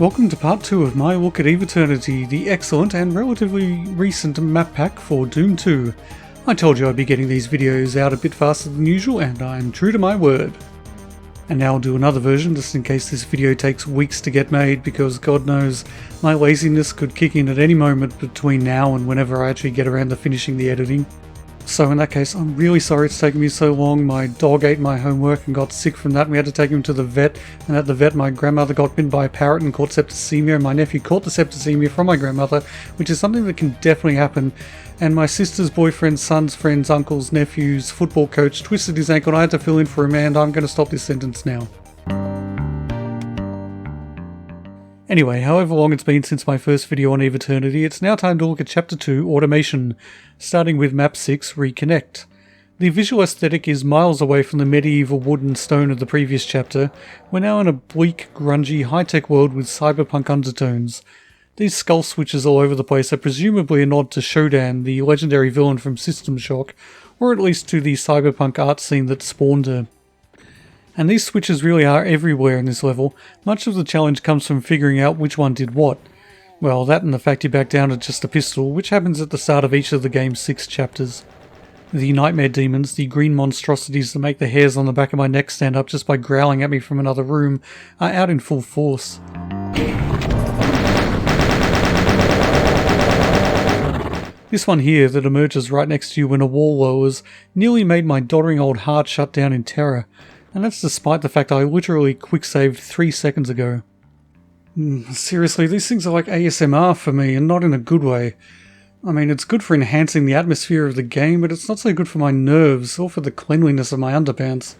welcome to part 2 of my look at Eviternity, the excellent and relatively recent map pack for Doom 2. I told you I'd be getting these videos out a bit faster than usual, and I'm true to my word. And now I'll do another version just in case this video takes weeks to get made, because God knows my laziness could kick in at any moment between now and whenever I actually get around to finishing the editing. So in that case, I'm really sorry it's taken me so long. My dog ate my homework and got sick from that, and we had to take him to the vet, and at the vet my grandmother got bitten by a parrot and caught septicemia, and my nephew caught the septicemia from my grandmother, which is something that can definitely happen, and my sister's boyfriend's son's friend's uncle's nephew's football coach twisted his ankle and I had to fill in for him, and I'm going to stop this sentence now. Anyway, however long it's been since my first video on Eviternity, it's now time to look at Chapter 2, Automation, starting with Map 6, Reconnect. The visual aesthetic is miles away from the medieval wood and stone of the previous chapter. We're now in a bleak, grungy, high-tech world with cyberpunk undertones. These skull switches all over the place are presumably a nod to Shodan, the legendary villain from System Shock, or at least to the cyberpunk art scene that spawned her. And these switches really are everywhere in this level. Much of the challenge comes from figuring out which one did what. Well, that and the fact you back down to just a pistol, which happens at the start of each of the game's 6 chapters. The nightmare demons, the green monstrosities that make the hairs on the back of my neck stand up just by growling at me from another room, are out in full force. This one here that emerges right next to you when a wall lowers nearly made my doddering old heart shut down in terror. And that's despite the fact I literally quick-saved 3 seconds ago. Seriously, these things are like ASMR for me, and not in a good way. I mean, it's good for enhancing the atmosphere of the game, but it's not so good for my nerves, or for the cleanliness of my underpants.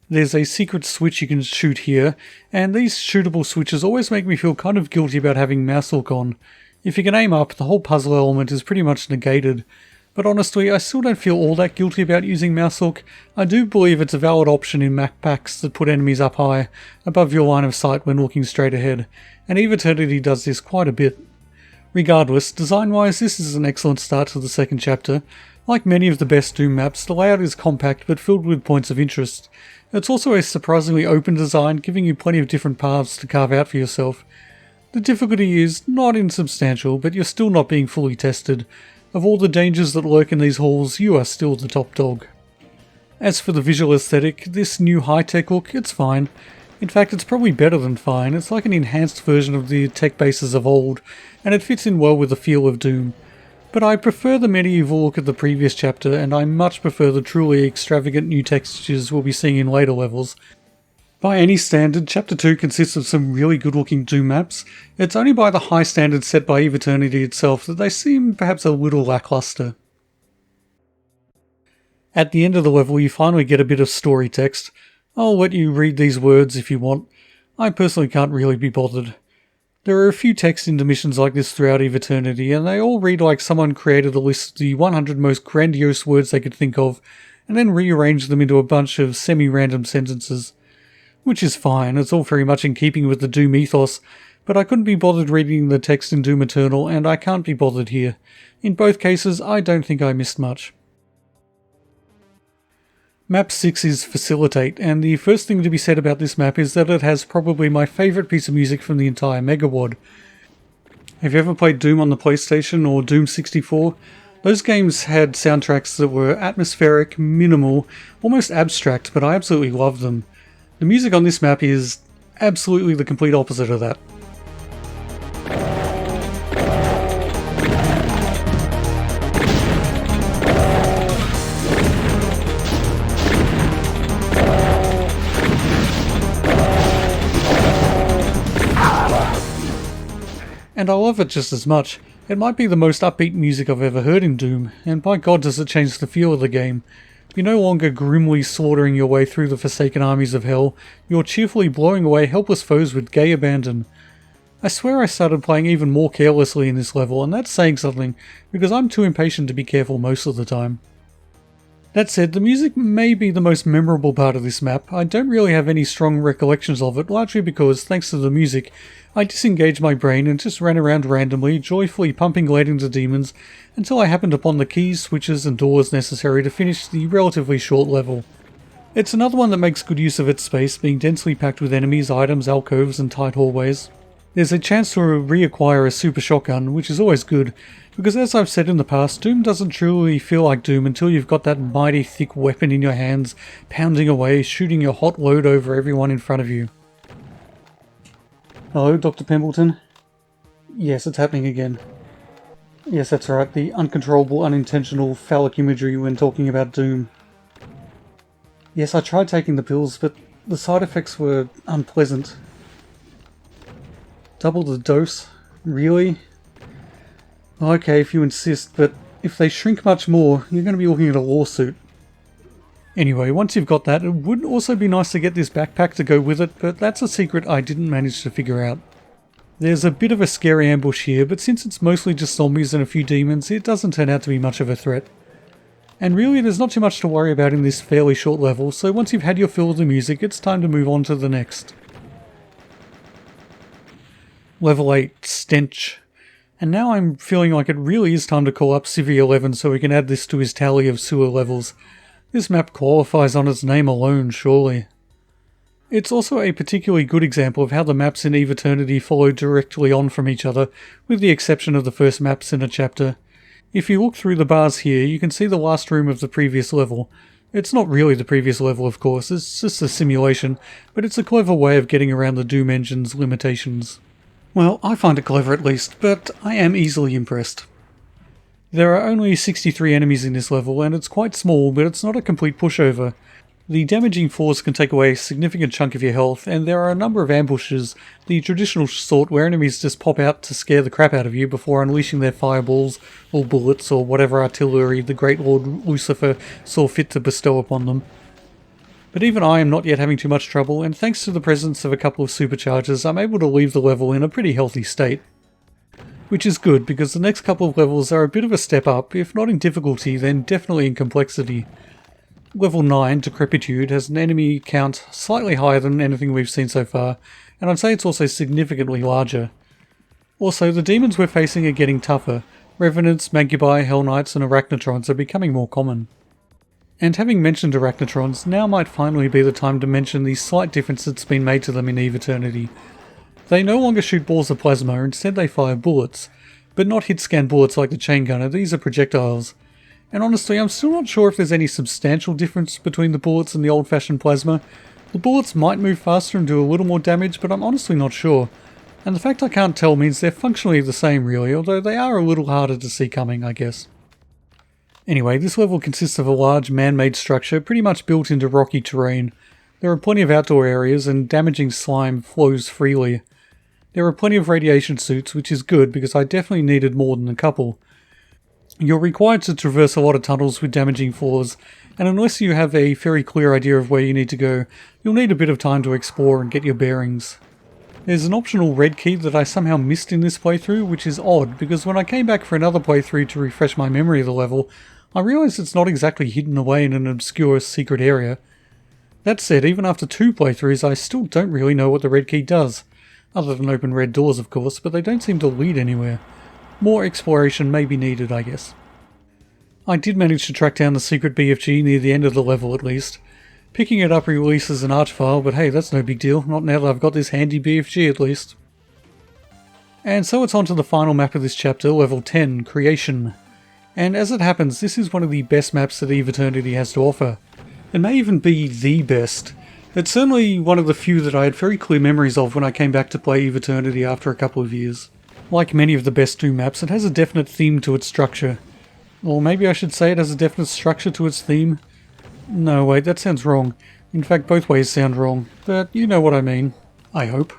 There's a secret switch you can shoot here, and these shootable switches always make me feel kind of guilty about having mouse hook on. If you can aim up, the whole puzzle element is pretty much negated. But honestly, I still don't feel all that guilty about using mouse hook. I do believe it's a valid option in map packs that put enemies up high, above your line of sight when looking straight ahead, and Eviternity does this quite a bit. Regardless, design-wise this is an excellent start to the second chapter. Like many of the best Doom maps, the layout is compact but filled with points of interest. It's also a surprisingly open design, giving you plenty of different paths to carve out for yourself. The difficulty is not insubstantial, but you're still not being fully tested. Of all the dangers that lurk in these halls, you are still the top dog. As for the visual aesthetic, this new high-tech look, it's fine. In fact, it's probably better than fine. It's like an enhanced version of the tech bases of old, and it fits in well with the feel of Doom. But I prefer the medieval look of the previous chapter, and I much prefer the truly extravagant new textures we'll be seeing in later levels. By any standard, Chapter 2 consists of some really good-looking Doom maps. It's only by the high standards set by Eviternity itself that they seem perhaps a little lackluster. At the end of the level, you finally get a bit of story text. I'll let you read these words if you want. I personally can't really be bothered. There are a few text intermissions like this throughout Eviternity, and they all read like someone created a list of the 100 most grandiose words they could think of, and then rearranged them into a bunch of semi-random sentences. Which is fine, it's all very much in keeping with the Doom ethos, but I couldn't be bothered reading the text in Doom Eternal, and I can't be bothered here. In both cases, I don't think I missed much. Map 6 is Facilitate, and the first thing to be said about this map is that it has probably my favourite piece of music from the entire MegaWAD. Have you ever played Doom on the PlayStation or Doom 64? Those games had soundtracks that were atmospheric, minimal, almost abstract, but I absolutely loved them. The music on this map is absolutely the complete opposite of that. And I love it just as much. It might be the most upbeat music I've ever heard in Doom, and by God does it change the feel of the game. You're no longer grimly slaughtering your way through the forsaken armies of hell, you're cheerfully blowing away helpless foes with gay abandon. I swear I started playing even more carelessly in this level, and that's saying something, because I'm too impatient to be careful most of the time. That said, the music may be the most memorable part of this map. I don't really have any strong recollections of it, largely because, thanks to the music, I disengaged my brain and just ran around randomly, joyfully pumping lead into demons, until I happened upon the keys, switches and doors necessary to finish the relatively short level. It's another one that makes good use of its space, being densely packed with enemies, items, alcoves and tight hallways. There's a chance to reacquire a super shotgun, which is always good, because as I've said in the past, Doom doesn't truly feel like Doom until you've got that mighty thick weapon in your hands, pounding away, shooting your hot load over everyone in front of you. Hello, Dr. Pembleton? Yes, it's happening again. Yes, that's right, the uncontrollable, unintentional phallic imagery when talking about Doom. Yes, I tried taking the pills, but the side effects were unpleasant. Double the dose? Really? Okay, if you insist, but if they shrink much more, you're going to be looking at a lawsuit. Anyway, once you've got that, it would also be nice to get this backpack to go with it, but that's a secret I didn't manage to figure out. There's a bit of a scary ambush here, but since it's mostly just zombies and a few demons, it doesn't turn out to be much of a threat. And really, there's not too much to worry about in this fairly short level, so once you've had your fill of the music, it's time to move on to the next. Level 8, Stench. And now I'm feeling like it really is time to call up Civvy11 so we can add this to his tally of sewer levels. This map qualifies on its name alone, surely. It's also a particularly good example of how the maps in Eviternity follow directly on from each other, with the exception of the first maps in a chapter. If you look through the bars here, you can see the last room of the previous level. It's not really the previous level, of course, it's just a simulation, but it's a clever way of getting around the Doom engine's limitations. Well, I find it clever at least, but I am easily impressed. There are only 63 enemies in this level, and it's quite small, but it's not a complete pushover. The damaging floors can take away a significant chunk of your health, and there are a number of ambushes, the traditional sort where enemies just pop out to scare the crap out of you before unleashing their fireballs, or bullets, or whatever artillery the Great Lord Lucifer saw fit to bestow upon them. But even I am not yet having too much trouble, and thanks to the presence of a couple of superchargers, I'm able to leave the level in a pretty healthy state. Which is good, because the next couple of levels are a bit of a step up, if not in difficulty, then definitely in complexity. Level 9, Decrepitude, has an enemy count slightly higher than anything we've seen so far, and I'd say it's also significantly larger. Also, the demons we're facing are getting tougher. Revenants, Magibi, Hell Knights and Arachnotrons are becoming more common. And having mentioned Arachnotrons, now might finally be the time to mention the slight difference that's been made to them in Eviternity. They no longer shoot balls of plasma, instead they fire bullets. But not hit-scan bullets like the chain gunner, these are projectiles. And honestly, I'm still not sure if there's any substantial difference between the bullets and the old-fashioned plasma. The bullets might move faster and do a little more damage, but I'm honestly not sure. And the fact I can't tell means they're functionally the same really, although they are a little harder to see coming, I guess. Anyway, this level consists of a large man-made structure pretty much built into rocky terrain. There are plenty of outdoor areas and damaging slime flows freely. There are plenty of radiation suits, which is good because I definitely needed more than a couple. You're required to traverse a lot of tunnels with damaging floors, and unless you have a very clear idea of where you need to go, you'll need a bit of time to explore and get your bearings. There's an optional red key that I somehow missed in this playthrough, which is odd, because when I came back for another playthrough to refresh my memory of the level, I realised it's not exactly hidden away in an obscure secret area. That said, even after 2 playthroughs, I still don't really know what the red key does. Other than open red doors, of course, but they don't seem to lead anywhere. More exploration may be needed, I guess. I did manage to track down the secret BFG near the end of the level at least. Picking it up releases an arch file, but hey, that's no big deal, not now that I've got this handy BFG at least. And so it's on to the final map of this chapter, level 10, Creation. And as it happens, this is one of the best maps that Eviternity has to offer. It may even be the best. It's certainly one of the few that I had very clear memories of when I came back to play Eviternity after a couple of years. Like many of the best Doom maps, it has a definite theme to its structure. Or maybe I should say it has a definite structure to its theme. No, wait, that sounds wrong. In fact, both ways sound wrong, but you know what I mean. I hope.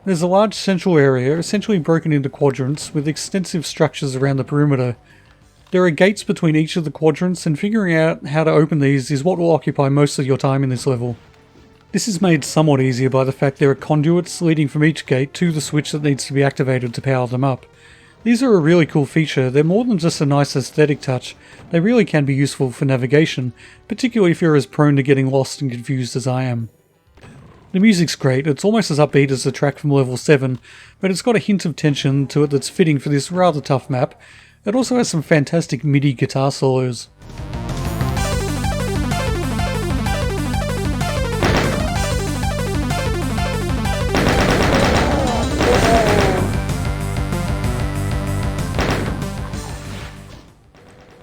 There's a large central area, essentially broken into quadrants, with extensive structures around the perimeter. There are gates between each of the quadrants, and figuring out how to open these is what will occupy most of your time in this level. This is made somewhat easier by the fact there are conduits leading from each gate to the switch that needs to be activated to power them up. These are a really cool feature. They're more than just a nice aesthetic touch, they really can be useful for navigation, particularly if you're as prone to getting lost and confused as I am. The music's great, it's almost as upbeat as the track from level 7, but it's got a hint of tension to it that's fitting for this rather tough map. It also has some fantastic MIDI guitar solos.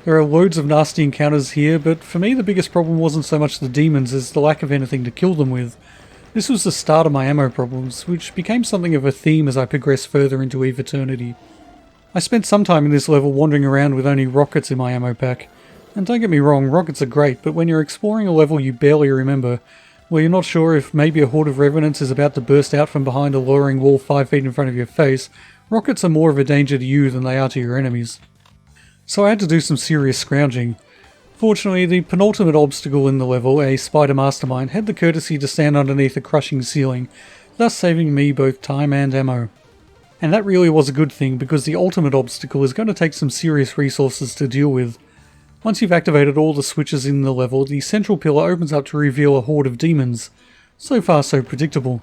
There are loads of nasty encounters here, but for me the biggest problem wasn't so much the demons as the lack of anything to kill them with. This was the start of my ammo problems, which became something of a theme as I progressed further into Eviternity. I spent some time in this level wandering around with only rockets in my ammo pack. And don't get me wrong, rockets are great, but when you're exploring a level you barely remember, where you're not sure if maybe a horde of revenants is about to burst out from behind a lowering wall 5 feet in front of your face, rockets are more of a danger to you than they are to your enemies. So I had to do some serious scrounging. Fortunately, the penultimate obstacle in the level, a spider mastermind, had the courtesy to stand underneath a crushing ceiling, thus saving me both time and ammo. And that really was a good thing, because the ultimate obstacle is going to take some serious resources to deal with. Once you've activated all the switches in the level, the central pillar opens up to reveal a horde of demons. So far so predictable,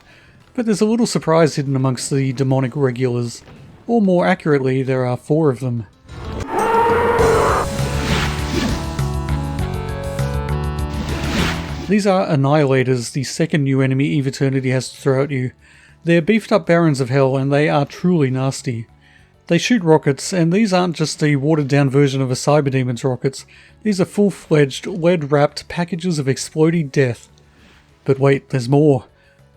but there's a little surprise hidden amongst the demonic regulars. Or more accurately, there are 4 of them. These are Annihilators, the second new enemy Eviternity has to throw at you. They're beefed up barons of hell and they are truly nasty. They shoot rockets, and these aren't just a watered down version of a Cyberdemon's rockets. These are full-fledged, lead-wrapped packages of exploding death. But wait, there's more.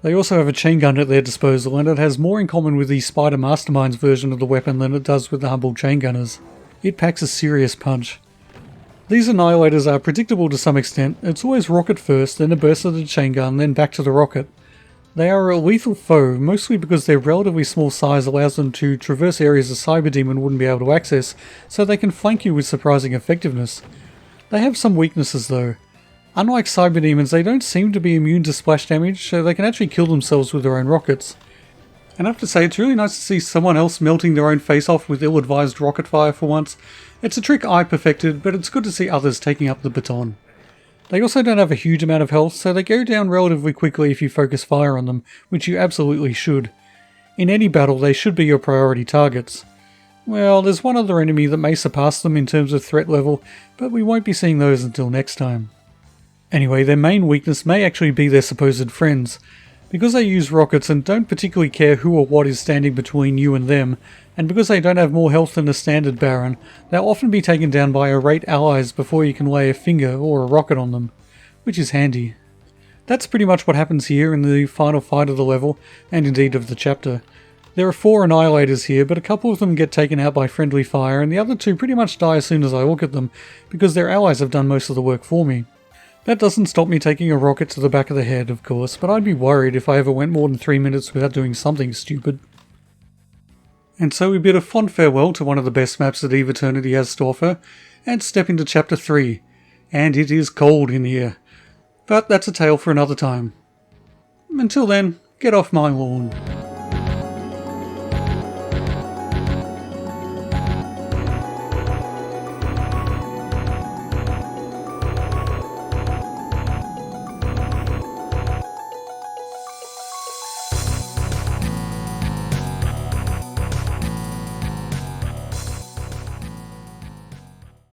They also have a chain gun at their disposal, and it has more in common with the Spider Mastermind's version of the weapon than it does with the humble chain gunners. It packs a serious punch. These Annihilators are predictable to some extent. It's always rocket first, then a burst of the chain gun, then back to the rocket. They are a lethal foe, mostly because their relatively small size allows them to traverse areas a Cyberdemon wouldn't be able to access, so they can flank you with surprising effectiveness. They have some weaknesses though. Unlike Cyberdemons, they don't seem to be immune to splash damage, so they can actually kill themselves with their own rockets. And I have to say, it's really nice to see someone else melting their own face off with ill-advised rocket fire for once. It's a trick I perfected, but it's good to see others taking up the baton. They also don't have a huge amount of health, so they go down relatively quickly if you focus fire on them, which you absolutely should. In any battle, they should be your priority targets. Well, there's one other enemy that may surpass them in terms of threat level, but we won't be seeing those until next time. Anyway, their main weakness may actually be their supposed friends. Because they use rockets and don't particularly care who or what is standing between you and them, and because they don't have more health than a standard Baron, they'll often be taken down by irate allies before you can lay a finger or a rocket on them, which is handy. That's pretty much what happens here in the final fight of the level, and indeed of the chapter. There are 4 Annihilators here, but a couple of them get taken out by friendly fire, and the other 2 pretty much die as soon as I look at them, because their allies have done most of the work for me. That doesn't stop me taking a rocket to the back of the head, of course, but I'd be worried if I ever went more than 3 minutes without doing something stupid. And so we bid a fond farewell to one of the best maps that Eviternity has to offer, and step into Chapter 3. And it is cold in here. But that's a tale for another time. Until then, get off my lawn.